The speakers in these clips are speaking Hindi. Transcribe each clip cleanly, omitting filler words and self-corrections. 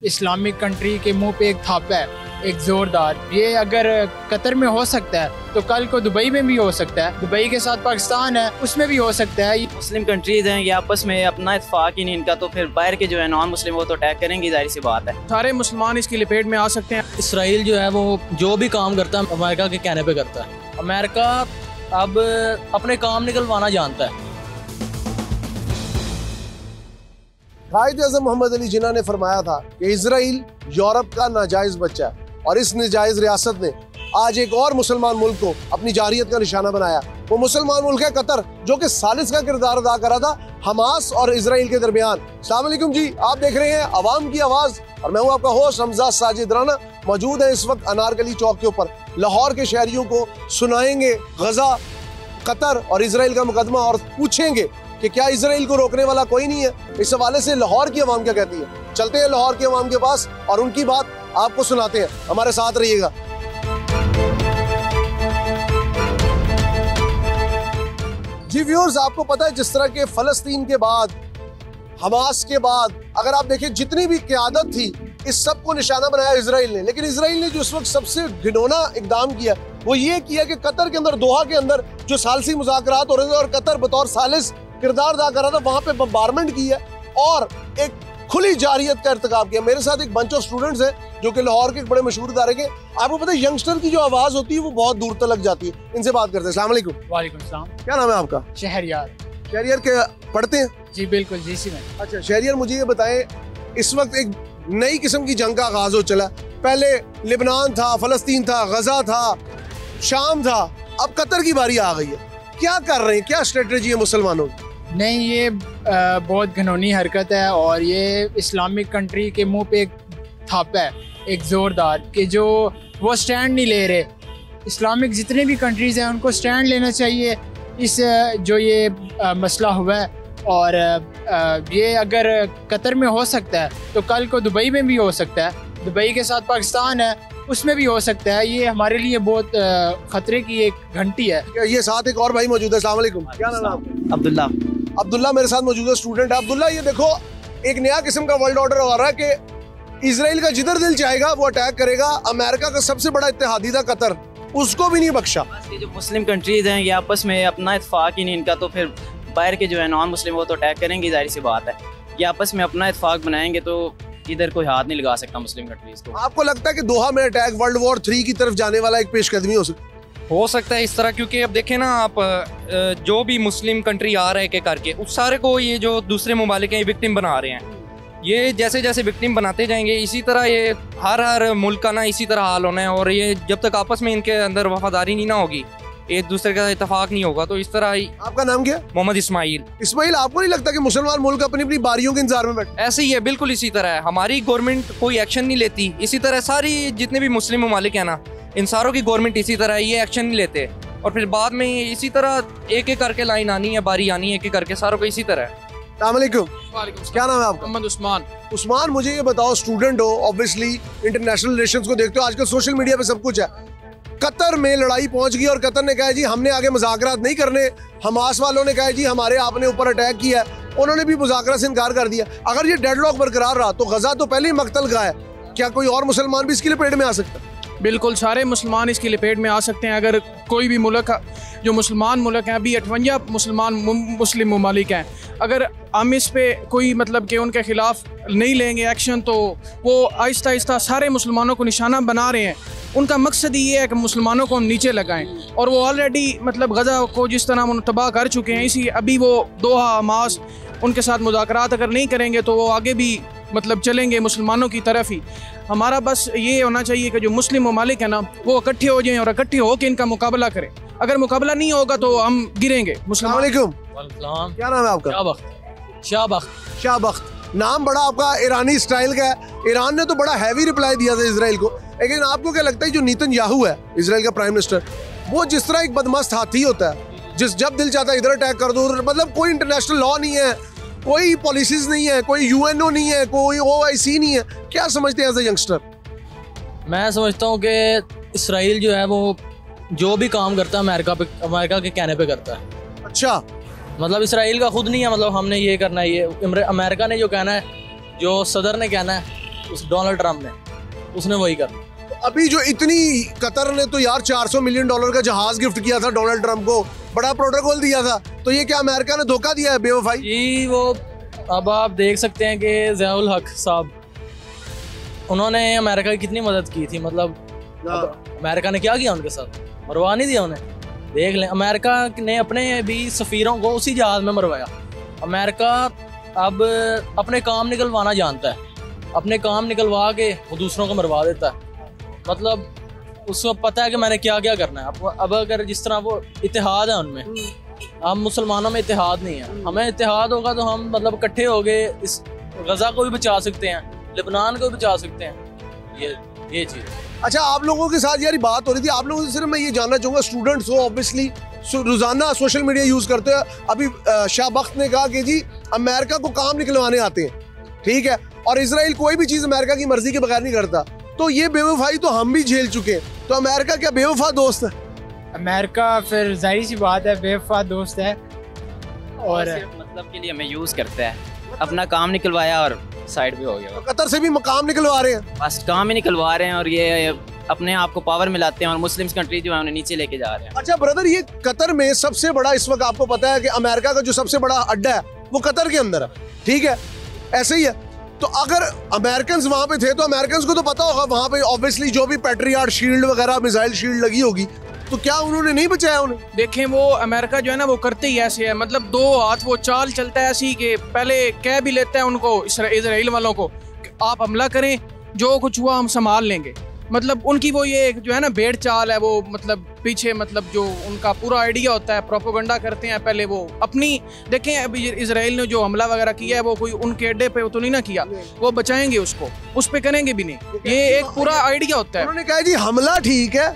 इस्लामिक कंट्री के मुंह पे एक थापा है, एक जोरदार। ये अगर कतर में हो सकता है तो कल को दुबई में भी हो सकता है। दुबई के साथ पाकिस्तान है, उसमें भी हो सकता है। मुस्लिम कंट्रीज हैं, ये आपस में अपना इत्तेफाक ही नहीं इनका, तो फिर बाहर के जो है नॉन मुस्लिम वो तो अटैक करेंगे, जाहिर सी बात है। सारे मुसलमान इसकी लपेट में आ सकते हैं। इसराइल जो है वो जो भी काम करता है अमेरिका के कहने पे करता है। अमेरिका अब अपने काम निकलवाना जानता है। कायद आज़म मोहम्मद अली जिन्ना ने फरमाया था कि इजराइल यूरोप का नाजायज बच्चा है, और इस नाजायज रियासत ने आज एक और मुसलमान मुल्क को अपनी जारियत का निशाना बनाया। वो मुसलमान मुल्क है कतर, जो कि सालिस का किरदार अदा कर रहा था हमास और इजराइल के दरमियान। अस्सलाम वालेकुम जी, आप देख रहे हैं अवाम की आवाज और मैं हूं आपका होस्ट हमजा साजिद राना। मौजूद है इस वक्त अनारकली चौक के ऊपर। लाहौर के शहरियों को सुनाएंगे गजा, कतर और इजराइल का मुकदमा और पूछेंगे कि क्या इजराइल को रोकने वाला कोई नहीं है। इस हवाले से लाहौर की आवाम क्या कहती है, चलते हैं लाहौर की आवाम के पास और उनकी बात आपको सुनाते हैं। हमारे साथ रहिएगा। जी व्यूअर्स, आपको पता है जिस तरह के फलस्तीन के बाद, हमास के बाद, अगर आप देखें जितनी भी क़यादत थी, इस सब को निशाना बनाया इजराइल ने। लेकिन इजराइल ने जो इस वक्त सबसे घिनौना इकदाम किया वो ये किया कि कतर के अंदर, दोहा के अंदर जो सालसी मुज़ाकरात हो रहे थे और कतर बतौर सालिस किरदार अदा कर रहा था, वहां पे बम्बारमेंट की है और एक खुली जारियत का इर्तिकाब किया। मेरे साथ एक बंच ऑफ स्टूडेंट्स हैं जो कि लाहौर के एक बड़े मशहूर इदारे के। आपको पता है यंगस्टर की जो आवाज होती है वो बहुत दूर तक जाती है। इनसे बात करते हैं। अस्सलाम वालेकुम। वालेकुम सलाम। क्या नाम है आपका? शहरियार। शहरियार के पढ़ते हैं? जी बिल्कुल, जीसी में। अच्छा शहरियार, मुझे ये बताएं, इस वक्त एक नई किस्म की जंग का आगाज हो चला। पहले लिबनान था, फलस्तीन था, गजा था, शाम था, अब कतर की बारी आ गई है। क्या कर रहे हैं, क्या स्ट्रेटेजी है मुसलमानों की? नहीं, ये बहुत घिनौनी हरकत है और ये इस्लामिक कंट्री के मुंह पे एक थापा है, एक जोरदार, कि जो वो स्टैंड नहीं ले रहे। इस्लामिक जितने भी कंट्रीज़ हैं उनको स्टैंड लेना चाहिए इस जो ये मसला हुआ है। और ये अगर कतर में हो सकता है तो कल को दुबई में भी हो सकता है। दुबई के साथ पाकिस्तान है, उसमें भी हो सकता है। ये हमारे लिए बहुत खतरे की एक घंटी है। ये साथ एक और भाई मौजूद है। अस्सलाम वालेकुम। क्या नाम है आपका? अब्दुल्ला। अब्दुल्ला मेरे साथ मौजूद है, स्टूडेंट है। अब्दुल्ला, ये देखो एक नया किस्म का वर्ल्ड ऑर्डर हो रहा है कि इजराइल का जिधर दिल चाहेगा वो अटैक करेगा। अमेरिका का सबसे बड़ा इत्तेहादी था कतर, उसको भी नहीं बख्शा। ये जो मुस्लिम कंट्रीज हैं, ये आपस में अपना इत्तेफाक ही नहीं इनका, तो फिर बाहर के जो है नॉन मुस्लिम वो तो अटैक करेंगे, जाहिर सी बात है। ये आपस में अपना इत्तेफाक बनाएंगे तो इधर कोई हाथ नहीं लगा सकता मुस्लिम कंट्रीज को। आपको लगता है कि दोहा में अटैक वर्ल्ड वॉर 3 की तरफ जाने वाला एक पेशकदमी हो सकता है इस तरह, क्योंकि अब देखें ना आप, जो भी मुस्लिम कंट्री आ रहे के करके उस सारे को ये जो दूसरे ममालिक हैं ये विक्टिम बना रहे हैं। ये जैसे जैसे विक्टिम बनाते जाएंगे इसी तरह ये हर मुल्क का ना इसी तरह हाल होना है। और ये जब तक आपस में इनके अंदर वफादारी नहीं ना होगी, एक दूसरे का इत्तेफाक नहीं होगा, तो इस तरह ही। आपका नाम क्या? मोहम्मद इस्माइल। इस्माइल, आपको नहीं लगता कि मुसलमान मुल्क अपनी अपनी बारियों के इंतजार में बैठे? ऐसे ही है, बिल्कुल इसी तरह है। हमारी गवर्नमेंट कोई एक्शन नहीं लेती, इसी तरह सारी जितने भी मुस्लिम ममालिक हैं ना, इन सारों की गवर्नमेंट इसी तरह ये एक्शन नहीं लेते और फिर बाद में इसी तरह एक एक करके लाइन आनी है, बारी आनी है, एक एक करके सारों को इसी तरह। क्या नाम है आपका? मोहम्मद उस्मान। उस्मान, मुझे ये बताओ, स्टूडेंट हो, ऑब्वियसली इंटरनेशनल रिलेशंस को देखते हो, आजकल सोशल मीडिया पे सब कुछ है। कतर में लड़ाई पहुंच गई और कतर ने कहा जी हमने आगे मुज़ाकरात नहीं करने। हमास वालों ने कहा जी हमारे आपने ऊपर अटैक किया है, उन्होंने भी मुज़ाकरात से इनकार कर दिया। अगर ये डेडलॉक बरकरार रहा तो गजा तो पहले ही मकतल का है, क्या कोई और मुसलमान भी इसकी लपेट में आ सकता है? बिल्कुल, सारे मुसलमान इसकी लपेट में आ सकते हैं। अगर कोई भी मुल्क, जो मुसलमान मुल्क हैं, अभी 58 मुस्लिम ममालिक हैं, अगर हम इस पे कोई मतलब कि उनके खिलाफ नहीं लेंगे एक्शन तो वो आहिस्ता आहिस्ता सारे मुसलमानों को निशाना बना रहे हैं। उनका मकसद ये है कि मुसलमानों को हम नीचे लगाएं और वो ऑलरेडी मतलब गजा को जिस तरह वो तबाह कर चुके हैं, इसी अभी वो दोहा, हमास, उनके साथ मुज़ाकरात अगर नहीं करेंगे तो वो आगे भी मतलब चलेंगे मुसलमानों की तरफ ही। हमारा बस ये होना चाहिए कि जो मुस्लिम ममालिक है ना वो इकट्ठे हो जाएं और इकट्ठे होकर इनका मुकाबला करें। अगर मुकाबला नहीं होगा तो हम गिरेंगे। मुसलमान। क्या नाम है आपका? शाहबख्त। नाम बड़ा आपका ईरानी स्टाइल का है। ईरान ने तो बड़ा हैवी रिप्लाई दिया था इजराइल को, लेकिन आपको क्या लगता है जो नेतन्याहू है इजराइल का प्राइम मिनिस्टर, वो जिस तरह एक बदमस्त हाथी होता है, जब दिल चाहता है इधर अटैक कर दो, मतलब कोई इंटरनेशनल लॉ नहीं है, कोई पॉलिसीज नहीं है, कोई यूएनओ नहीं है, कोई ओआईसी नहीं है, क्या समझते हैं एज अ यंगस्टर? मैं समझता हूँ कि इसराइल जो है वो जो भी काम करता है अमेरिका के कहने पे करता है। अच्छा, मतलब इसराइल का खुद नहीं है, मतलब हमने ये करना है, ये अमेरिका ने जो कहना है, जो सदर ने कहना है उस डोनाल्ड ट्रम्प ने, उसने वही करना। अभी जो इतनी कतर ने तो यार $400 मिलियन का जहाज गिफ्ट किया था डोनाल्ड ट्रम्प को, बड़ा प्रोटोकॉल दिया था, तो ये क्या अमेरिका ने धोखा दिया है बेवफाई? जी वो अब आप देख सकते हैं कि ज़ियाउल हक साहब, उन्होंने अमेरिका की कितनी मदद की थी, मतलब अमेरिका ने क्या किया उनके साथ? मरवा नहीं दिया उन्हें। देख लें, अमेरिका ने अपने भी सफ़ीरों को उसी जहाज़ में मरवाया। अमेरिका अब अपने काम निकलवाना जानता है, अपने काम निकलवा के वो दूसरों को मरवा देता है। मतलब उसको पता है कि मैंने क्या क्या करना है। अब अगर जिस तरह वो इत्तेहाद है उनमें, हम मुसलमानों में इत्तेहाद नहीं है। हमें इत्तेहाद होगा तो हम मतलब इकट्ठे हो गए इस गजा को भी बचा सकते हैं, लेबनान को भी बचा सकते हैं। ये चीज़। अच्छा, आप लोगों के साथ यार बात हो रही थी, आप लोगों से सिर्फ मैं ये जानना चाहूँगा, स्टूडेंट्स हो ऑब्वियसली रोजाना सोशल मीडिया यूज़ करते हैं। अभी शाह बख्त ने कहा कि जी अमेरिका को काम निकलवाने आते हैं, ठीक है, और इसराइल कोई भी चीज़ अमेरिका की मर्जी के बगैर नहीं करता। तो ये बेवफाई तो हम भी झेल चुके हैं, तो अमेरिका क्या बेवफा दोस्त है? अमेरिका फिर जाहिर सी बात है बेवफा दोस्त है, और मतलब के लिए हमें यूज़ करता है, अपना काम निकलवाया और साइड पे हो गया। तो कतर से भी काम निकलवा रहे हैं, बस काम ही निकलवा रहे हैं, और ये अपने आप को पावर में लाते हैं और मुस्लिम कंट्री जो है उन्हें नीचे लेके जा रहे हैं। अच्छा ब्रदर, ये कतर में सबसे बड़ा इस वक्त आपको पता है कि अमेरिका का जो सबसे बड़ा अड्डा है वो कतर के अंदर है, ठीक है, ऐसे ही है। तो अगर अमेरिकन वहां पे थे तो अमेरिकन को तो पता होगा वहां पे ऑब्वियसली जो भी पैट्रियट शील्ड वगैरह मिसाइल शील्ड लगी होगी, तो क्या उन्होंने नहीं बचाया उन्हें? देखें, वो अमेरिका जो है ना वो करते ही ऐसे है, मतलब दो हाथ वो चाल चलता है ऐसी कि पहले कह भी लेता है उनको, इजराइल वालों को, कि आप हमला करें, जो कुछ हुआ हम संभाल लेंगे। मतलब उनकी वो ये जो है ना भेड़ चाल है, वो मतलब पीछे मतलब जो उनका पूरा आइडिया होता है, प्रोपोगंडा करते हैं पहले वो अपनी। देखें अभी इजराइल ने जो हमला वगैरह किया है वो कोई उनके अड्डे पे तो नहीं ना किया, वो बचाएंगे उसको, उस पे करेंगे भी नहीं, ये एक पूरा आइडिया होता है। उन्होंने कहा जी हमला ठीक है,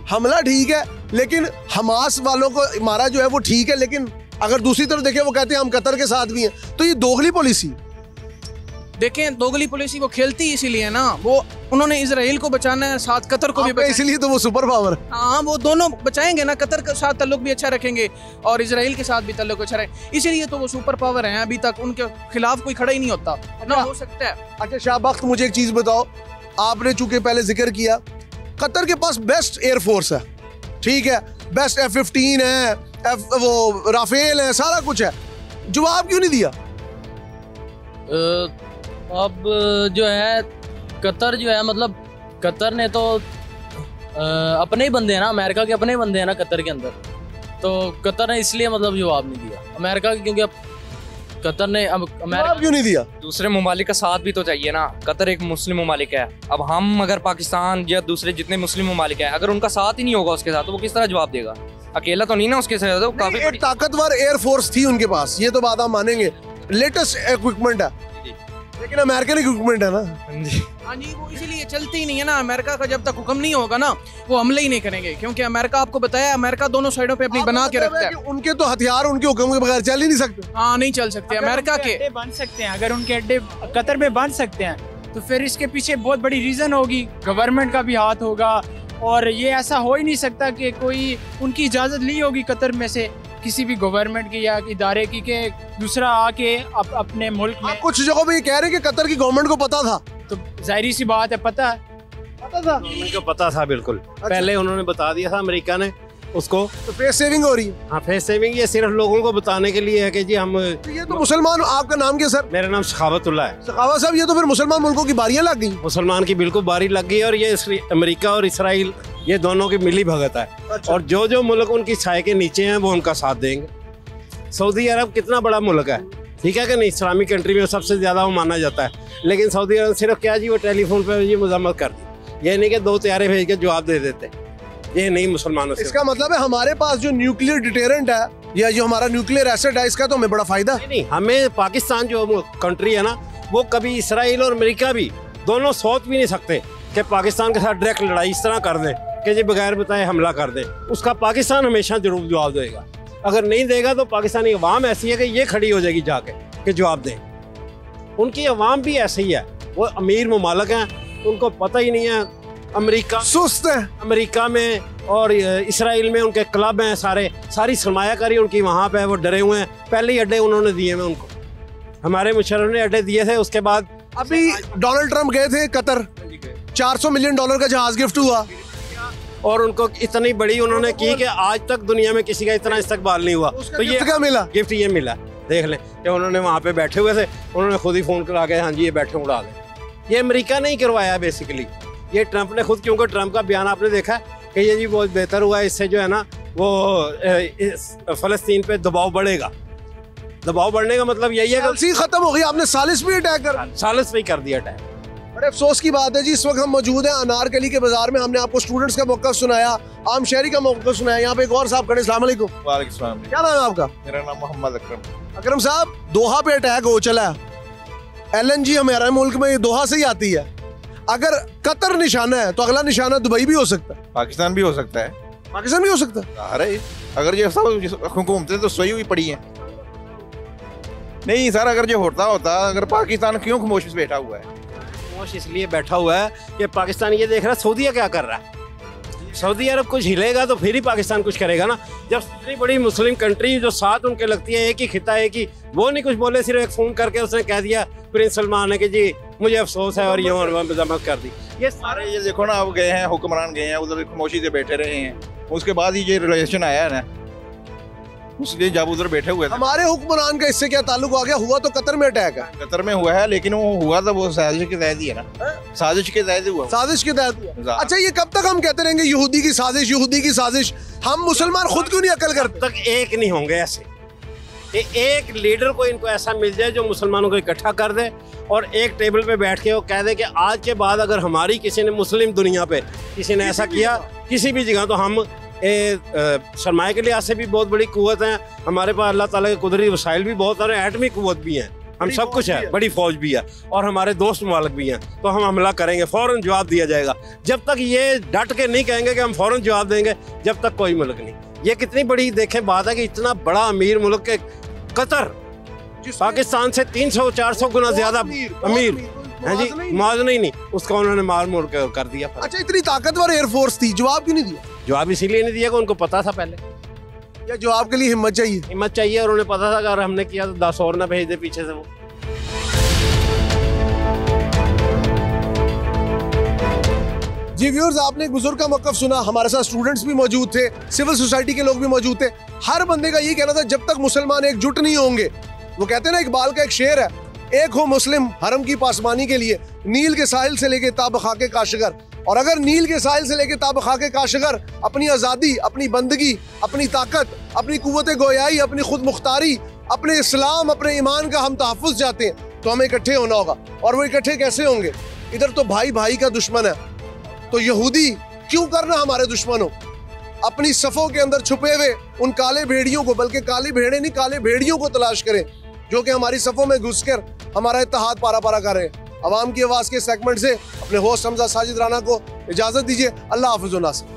हमला ठीक है, लेकिन हमास वालों को मारा जो है वो ठीक है, लेकिन अगर दूसरी तरफ देखें वो कहते हैं हम कतर के साथ भी हैं, तो ये दोगली पॉलिसी। देखें दोगली पॉलिसी वो खेलती इसीलिए ना, वो उन्होंने इजराइल को बचाना है, साथ कतर को भी बचाना, इसीलिए तो वो सुपर पावर। हाँ, वो दोनों बचाएंगे ना, कतर के साथ ताल्लुक भी अच्छा रखेंगे और इजराइल के साथ भी ताल्लुक अच्छा रखेंगे, इसीलिए तो वो सुपर पावर हैं। अभी तक उनके खिलाफ कोई खड़ा ही नहीं होता ना, हो सकता है। अच्छा शाह बख्त, मुझे एक चीज बताओ, आपने चूंकि पहले जिक्र किया कतर के पास बेस्ट एयरफोर्स है, ठीक है, बेस्ट F-15 है, वो राफेल है, सारा कुछ है, जवाब क्यों नहीं दिया? अब जो है कतर जो है, मतलब कतर ने तो अपने ही बंदे हैं ना, अमेरिका के अपने बंदे हैं ना कतर के अंदर, तो कतर ने इसलिए मतलब जवाब नहीं दिया अमेरिका, क्योंकि अब कतर ने अब अमेरिका क्यों नहीं दिया? दूसरे ममालिक का साथ भी तो चाहिए ना। कतर एक मुस्लिम ममालिक है, अब हम अगर पाकिस्तान या दूसरे जितने मुस्लिम ममालिक है, अगर उनका साथ ही नहीं होगा उसके साथ, तो वो किस तरह जवाब देगा? अकेला तो नहीं ना उसके साथ, काफी एक ताकतवर एयरफोर्स थी उनके पास, ये तो बात आप मानेंगे, लेटेस्ट इक्विपमेंट है, लेकिन अमेरिकन इक्विपमेंट है ना। हाँ जी, वो इसीलिए चलती ही नहीं है ना। अमेरिका का जब तक हुक्म नहीं होगा ना, वो हमले ही नहीं करेंगे, क्योंकि अमेरिका, आपको बताया, अमेरिका दोनों साइडों पे अपनी बना के रखता है। उनके तो हथियार उनके हुक्म के बगैर चल ही नहीं सकते। हाँ, नहीं चल सकते। अमेरिका के अड्डे बन सकते हैं, अगर उनके अड्डे कतर में बन सकते हैं तो फिर इसके पीछे बहुत बड़ी रीजन होगी, गवर्नमेंट का भी हाथ होगा, और ये ऐसा हो ही नहीं सकता कि कोई उनकी इजाजत ली होगी कतर में से किसी भी गवर्नमेंट की या इदारे की कि दूसरा आके अपने मुल्क में। कुछ जगहों पे ये कह रहे हैं कि कतर की गवर्नमेंट को पता था, तो जाहिर सी बात है, पता था, उनको पता था बिल्कुल। पहले उन्होंने बता दिया था अमेरिका ने उसको। तो फेस सेविंग हो रही है। हाँ, फेस सेविंग ये सिर्फ लोगों को बताने के लिए है कि जी हम। तो ये तो मुसलमान, आपका नाम क्या सर? मेरा नाम सखावतुल्लाह है। सखावत साहब, ये तो फिर मुसलमान मुल्कों की बारियां लग गई। मुसलमान की बिल्कुल बारी लग गई, और ये अमेरिका और इसराइल ये दोनों की मिली भगत है। अच्छा। और जो जो मुल्क उनकी छाए के नीचे हैं वो उनका साथ देंगे। सऊदी अरब कितना बड़ा मुल्क है, ठीक है कि नहीं, इस्लामिक कंट्री में सबसे ज़्यादा वो माना जाता है, लेकिन सऊदी अरब सिर्फ क्या जी, वो टेलीफोन पर ये मजम्मत कर दी, ये नहीं कि 2 तैयारे भेज के जवाब दे देते, ये नहीं मुसलमानों से। इसका मतलब है हमारे पास जो न्यूक्लियर डिटेरेंट है या जो हमारा न्यूक्लियर एसेट है, इसका तो हमें बड़ा फायदा है। नहीं, हमें पाकिस्तान जो कंट्री है ना, वो कभी इसराइल और अमेरिका भी दोनों सोच भी नहीं सकते कि पाकिस्तान के साथ डायरेक्ट लड़ाई इस तरह कर दें कि जी बगैर बताए हमला कर दें। उसका पाकिस्तान हमेशा जरूर जवाब देगा, अगर नहीं देगा तो पाकिस्तानी अवाम ऐसी है कि ये खड़ी हो जाएगी जाके कि जवाब दें। उनकी अवाम भी ऐसे ही है, वो अमीर ममालिक हैं, उनको पता ही नहीं है। अमेरिका सुस्त है, अमेरिका में और इसराइल में उनके क्लब हैं, सारी सरमायाकारी उनकी वहाँ पे है, वो डरे हुए हैं। पहले ही अड्डे उन्होंने दिए हैं उनको, हमारे मुशर्रफ ने अड्डे दिए थे, उसके बाद अभी डोनाल्ड ट्रंप गए थे कतर, $400 मिलियन का जहाज गिफ्ट हुआ और उनको इतनी बड़ी उन्होंने की कि आज तक दुनिया में किसी का इतना इस्तकबाल नहीं हुआ। तो ये क्या मिला? गिफ्ट ये मिला, देख लें कि उन्होंने वहाँ पे बैठे हुए थे, उन्होंने खुद ही फोन करा के हाँ जी ये बैठे उड़ा दें। ये अमेरिका नहीं करवाया बेसिकली, ये ट्रंप ने खुद, क्योंकि ट्रंप का बयान आपने देखा कि ये जी बहुत बेहतर हुआ, इससे जो है ना वो फलस्तीन पे दबाव बढ़ेगा। दबाव बढ़ने का मतलब यही है कि खत्म हो गई, आपने सालिस भी अटैक कर, सालिस पे ही कर दिया अटैक। बड़े अफसोस की बात है जी, इस वक्त हम मौजूद हैं अनारकली के बाजार में। हमने आपको स्टूडेंट्स का मौक़िफ़ सुनाया, आम शहरी का मौक़िफ़ सुनाया। यहाँ पे एक और साहब खड़े, अस्सलाम वालेकुम। वालेकुम सलाम। क्या नाम है आपका? मेरा नाम मोहम्मद अकरम। अकरम साहब, दोहा पे अटैक हो चला है, LNG हमारे मुल्क में दोहा से ही आती है। अगर कतर निशाना है तो अगला निशाना दुबई भी हो सकता है, पाकिस्तान भी हो सकता है, पाकिस्तान भी हो सकता है। अरे अगर ये सब हुकूमतें तो सोई हुई पड़ी हैं। नहीं सर, अगर जो होता अगर पाकिस्तान क्यों खामोश बैठा हुआ है? खामोश इसलिए बैठा हुआ है कि पाकिस्तान ये देख रहा है सऊदीया क्या कर रहा है। सऊदी अरब कुछ हिलेगा तो फिर ही पाकिस्तान कुछ करेगा ना। जब इतनी बड़ी मुस्लिम कंट्री जो साथ उनके लगती है, एक ही खिता है कि वो नहीं कुछ बोले, सिर्फ एक फ़ोन करके उसने कह दिया प्रिंस सलमान ने कि जी मुझे अफसोस है और ये मजम्मत कर दी। ये सारे ये देखो ना, अब गए हैं हुक्मरान गए हैं उधर, खामोशी से बैठे रहे हैं, उसके बाद ही ये रिलेशन आया है ना, उसलिए जब उधर बैठे हुए थे। हमारे हुक्मरान का इससे क्या ताल्लुक आ गया? हुआ तो कतर में अटैक है, कतर में हुआ है, लेकिन वो हुआ था वो साजिश के तहत ही है ना, साजिश के तहत हुआ, साजिश के तहत। अच्छा, ये कब तक हम कहते रहेंगे यहूदी की साजिश, यहूदी की साजिश? हम मुसलमान खुद क्यों नहीं अकल करते? तक एक नहीं होंगे ऐसे, एक लीडर को इनको ऐसा मिल जाए जो मुसलमानों को इकट्ठा कर दे और एक टेबल पे बैठ के वो कह दे कि आज के बाद अगर हमारी किसी ने मुस्लिम दुनिया पे किसी ने ऐसा किया किसी भी जगह, तो हम सरमाए के लिहाज से भी बहुत बड़ी कुव्वत है हमारे पास, अल्लाह ताला के कुदरती वसाइल भी बहुत सारे, एटमी कुव्वत भी हैं, हम सब कुछ है, बड़ी फौज भी है और हमारे दोस्त मुमालिक भी हैं, तो हम हमला करेंगे, फ़ौरन जवाब दिया जाएगा। जब तक ये डट के नहीं कहेंगे कि हम फ़ौरन जवाब देंगे, जब तक कोई मुल्क नहीं। ये कितनी बड़ी देखें बात है कि इतना बड़ा अमीर मुल्क के कतर पाकिस्तान से 300-400 गुना ज्यादा अमीर है जी, मुआवजा ही नहीं, उसका उन्होंने मार मोड़ कर दिया। अच्छा, इतनी ताकतवर एयरफोर्स थी, जवाब क्यों नहीं दिया? जवाब इसीलिए नहीं दिया कि उनको पता था पहले, या जवाब के लिए हिम्मत चाहिए? हिम्मत चाहिए, और उन्हें पता था अगर हमने किया तो 10 और ना भेज दे पीछे से वो। जी व्यूअर्स, आपने एक बुजुर्ग का मौक़िफ़ सुना, हमारे साथ स्टूडेंट्स भी मौजूद थे, सिविल सोसाइटी के लोग भी मौजूद थे। हर बंदे का ये कहना था जब तक मुसलमान एकजुट नहीं होंगे, वो कहते हैं ना, इकबाल का एक शेर है, एक हो मुस्लिम हरम की पासमानी के लिए, नील के साहिल से लेके ताब खाके काशगर। और अगर नील के साहिल से लेके ताब खाके काशगर अपनी आज़ादी, अपनी बंदगी, अपनी ताकत, अपनी कुव्वत गोयाई, अपनी खुद मुख्तारी, अपने इस्लाम, अपने ईमान का हम तहफ़्फ़ुज़ चाहते हैं, तो हमें इकट्ठे होना होगा। और वो इकट्ठे कैसे होंगे? इधर तो भाई भाई का दुश्मन है, तो यहूदी क्यों करना हमारे दुश्मन हो? अपनी सफ़ों के अंदर छुपे हुए उन काले भेड़ियों को, बल्कि काली भेड़े नहीं, काले भेड़ियों को तलाश करें जो कि हमारी सफ़ों में घुसकर हमारा इत्तेहाद पारा पारा कर रहे हैं। अवाम की आवाज़ के सेगमेंट से अपने होस्ट हमजा साजिद राना को इजाज़त दीजिए। अल्लाह हाफ़िज़ व नासिर।